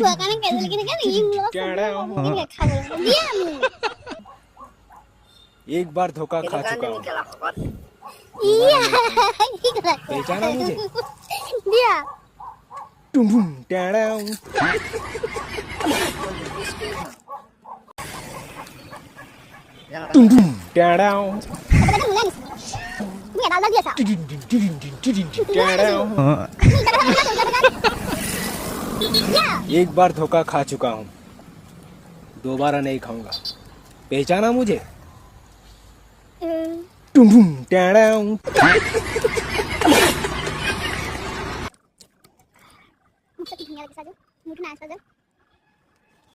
छुआ का कैसे लेकिन क्या नहीं लोग खा दिया एक बार धोखा खा चुका हूँ। पहचाना मुझे? दिया टुम टुम टेढ़ाऊ। टुम टुम टेढ़ाऊ। दिया डाल दिया सा टेढ़ाऊ। एक बार धोखा खा चुका हूँ, दोबारा नहीं खाऊंगा। पहचाना मुझे? टुम टुम टेढ़ाऊ। मुझे नाश्ता दो।